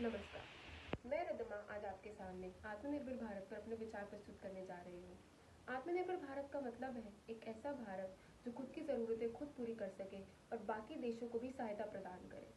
नमस्कार, मैं रिद्धिमा आज आपके सामने आत्मनिर्भर भारत पर अपने विचार प्रस्तुत करने जा रही हूँ। आत्मनिर्भर भारत का मतलब है एक ऐसा भारत जो खुद की ज़रूरतें खुद पूरी कर सके और बाकी देशों को भी सहायता प्रदान करे।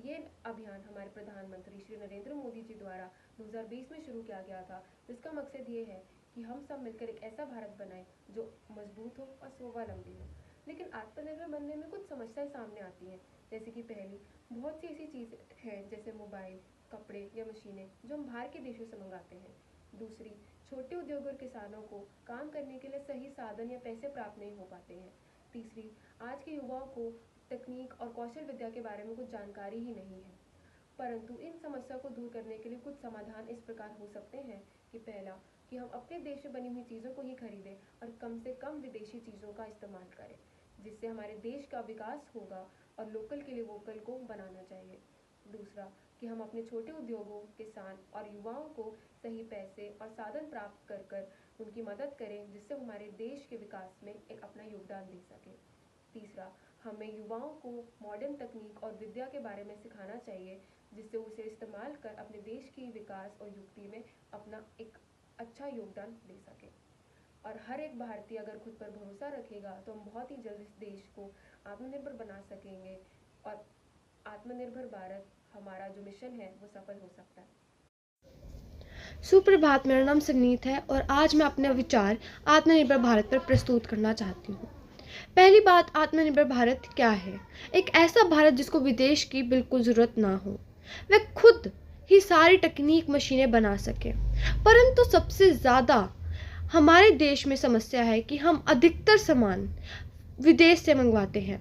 ये अभियान हमारे प्रधानमंत्री श्री नरेंद्र मोदी जी द्वारा 2020 में शुरू किया गया था, जिसका मकसद ये है कि हम सब मिलकर एक ऐसा भारत बनाएं जो मजबूत हो और स्वावलंबी हो। लेकिन आत्मनिर्भर बनने में कुछ समस्याएं सामने आती हैं, जैसे कि पहली, बहुत सी ऐसी चीज़ें हैं जैसे मोबाइल, कपड़े या मशीनें जो हम बाहर के देशों से मंगाते हैं। दूसरी, छोटे उद्योग और किसानों को काम करने के लिए सही साधन या पैसे प्राप्त नहीं हो पाते हैं। तीसरी, आज के युवाओं को तकनीक और कौशल विद्या के बारे में कुछ जानकारी ही नहीं है। परंतु इन समस्या को दूर करने के लिए कुछ समाधान इस प्रकार हो सकते हैं कि पहला, कि हम अपने देश में बनी हुई चीज़ों को ही खरीदें और कम से कम विदेशी चीज़ों का इस्तेमाल करें, जिससे हमारे देश का विकास होगा और लोकल के लिए वोकल को बनाना चाहिए। दूसरा, कि हम अपने छोटे उद्योगों, किसान और युवाओं को सही पैसे और साधन प्राप्त कर कर उनकी मदद करें, जिससे हमारे देश के विकास में एक अपना योगदान दे सकें। तीसरा, हमें युवाओं को मॉडर्न तकनीक और विद्या के बारे में सिखाना चाहिए, जिससे उसे इस्तेमाल कर अपने देश की विकास और युक्ति में अपना एक अच्छा योगदान दे सके। और हर एक भारतीय अगर खुद पर भरोसा रखेगा तो हम बहुत ही जल्द इस देश को आत्मनिर्भर बना सकेंगे और आत्मनिर्भर भारत हमारा जो मिशन है वो सफल हो सकता है। सुप्रभात, मेरा नाम संगीत है और आज मैं अपने विचार आत्मनिर्भर भारत पर प्रस्तुत करना चाहती हूँ। पहली बात, आत्मनिर्भर भारत क्या है? एक ऐसा भारत जिसको विदेश की बिल्कुल ज़रूरत ना हो, वह खुद ही सारी तकनीक मशीनें बना सके। परंतु सबसे ज़्यादा हमारे देश में समस्या है कि हम अधिकतर सामान विदेश से मंगवाते हैं,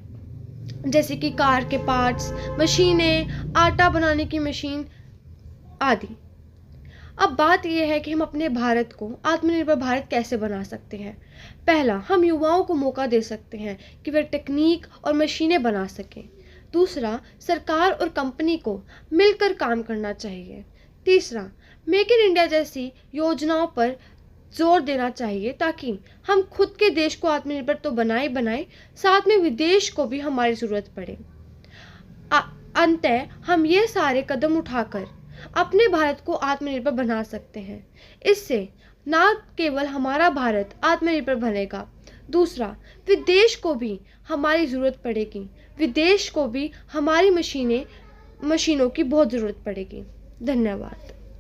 जैसे कि कार के पार्ट्स, मशीनें, आटा बनाने की मशीन आदि। अब बात यह है कि हम अपने भारत को आत्मनिर्भर भारत कैसे बना सकते हैं। पहला, हम युवाओं को मौका दे सकते हैं कि वे टेक्निक और मशीनें बना सकें। दूसरा, सरकार और कंपनी को मिलकर काम करना चाहिए। तीसरा, मेक इन इंडिया जैसी योजनाओं पर जोर देना चाहिए ताकि हम खुद के देश को आत्मनिर्भर तो बनाए साथ में विदेश को भी हमारी ज़रूरत पड़े। अंततः हम ये सारे कदम उठाकर अपने भारत को आत्मनिर्भर बना सकते हैं। इससे न केवल हमारा भारत आत्मनिर्भर बनेगा, दूसरा, विदेश को भी हमारी ज़रूरत पड़ेगी, विदेश को भी हमारी मशीनों की बहुत ज़रूरत पड़ेगी। धन्यवाद।